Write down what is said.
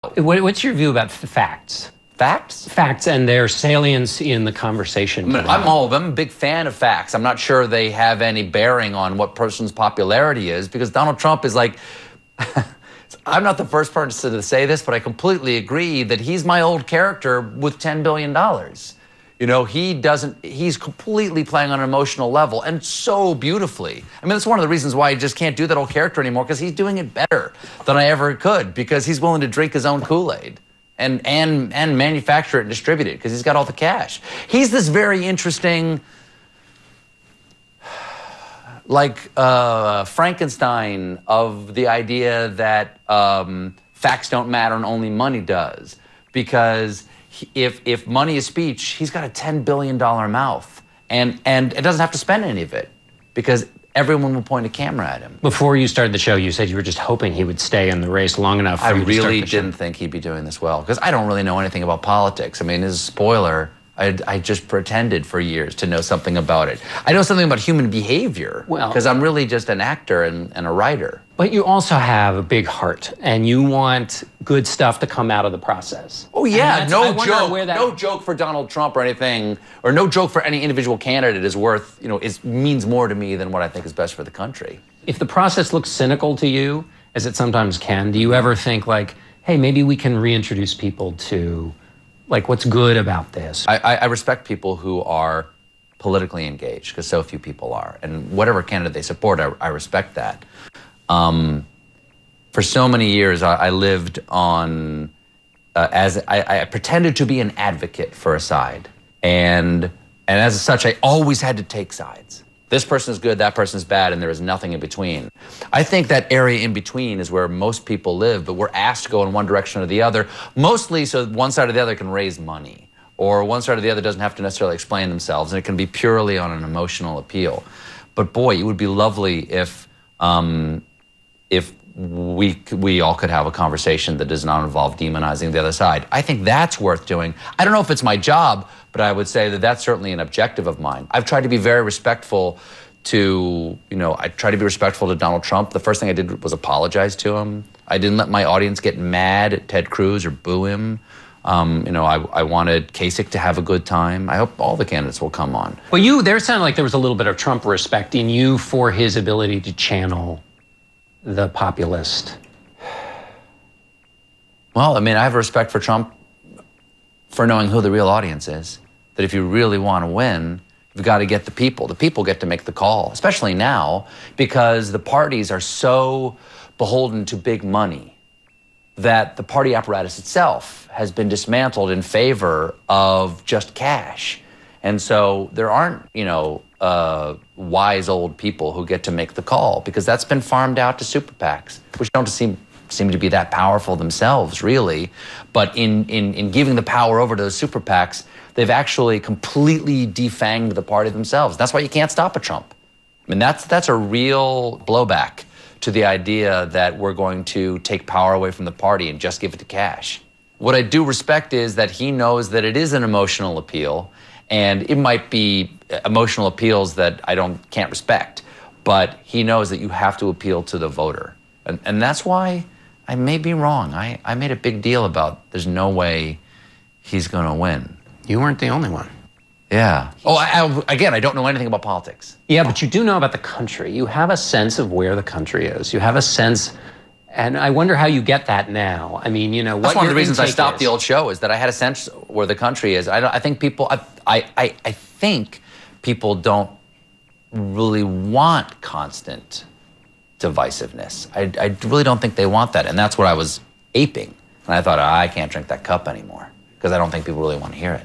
What's your view about facts? Facts? Facts and their salience in the conversation. I'm a big fan of facts. I'm not sure they have any bearing on what person's popularity is, because Donald Trump is like, I'm not the first person to say this, but I completely agree that he's my old character with $10 billion. You know, he's completely playing on an emotional level, and so beautifully. I mean, that's one of the reasons why I just can't do that old character anymore, because he's doing it better than I ever could, because he's willing to drink his own Kool-Aid and manufacture it and distribute it, because he's got all the cash. He's this very interesting, like Frankenstein of the idea that facts don't matter and only money does, because if money is speech, he's got a $10 billion mouth, and it doesn't have to spend any of it, because everyone will point a camera at him. Before you started the show, you said you were just hoping he would stay in the race long enough for you to start the show. I really didn't think he'd be doing this well, because I don't really know anything about politics. I mean, as a spoiler, I just pretended for years to know something about it. I know something about human behavior, because I'm really just an actor and a writer. But you also have a big heart, and you want good stuff to come out of the process. Oh yeah, no joke for Donald Trump or anything, or no joke for any individual candidate is worth, means more to me than what I think is best for the country. If the process looks cynical to you, as it sometimes can, do you ever think like, hey, maybe we can reintroduce people to like what's good about this? I respect people who are politically engaged, because so few people are, and whatever candidate they support, I respect that. For so many years, I lived on, I pretended to be an advocate for a side, and as such, I always had to take sides. This person is good, that person is bad, and there is nothing in between. I think that area in between is where most people live, but we're asked to go in one direction or the other, mostly so one side or the other can raise money, or one side or the other doesn't have to necessarily explain themselves, and it can be purely on an emotional appeal. But boy, it would be lovely if we all could have a conversation that does not involve demonizing the other side. I think that's worth doing. I don't know if it's my job, but I would say that that's certainly an objective of mine. I've tried to be very respectful to, I tried to be respectful to Donald Trump. The first thing I did was apologize to him. I didn't let my audience get mad at Ted Cruz or boo him. I wanted Kasich to have a good time. I hope all the candidates will come on. Well, there sounded like there was a little bit of Trump respect in you for his ability to channel the populist. Well, I mean, I have respect for Trump for knowing who the real audience is. That if you really want to win, you've got to get the people. The people get to make the call, especially now, because the parties are so beholden to big money that the party apparatus itself has been dismantled in favor of just cash. And so there aren't, wise old people who get to make the call, because that's been farmed out to super PACs, which don't seem to be that powerful themselves, really. But in giving the power over to those super PACs, they've actually completely defanged the party themselves. That's why you can't stop a Trump. I mean, that's a real blowback to the idea that we're going to take power away from the party and just give it to cash. What I do respect is that he knows that it is an emotional appeal, and it might be emotional appeals that I can't respect, but he knows that you have to appeal to the voter. And that's why I may be wrong. I made a big deal about there's no way he's going to win. You weren't the only one. Yeah. Again, I don't know anything about politics. Yeah, but you do know about the country. You have a sense of where the country is. You have a sense, and I wonder how you get that now. I mean, what that's one of the reasons I stopped the old show, is that I had a sense where the country is. I think people, I think people don't really want constant divisiveness. I really don't think they want that, and that's what I was aping. And I thought, I can't drink that cup anymore, because I don't think people really want to hear it.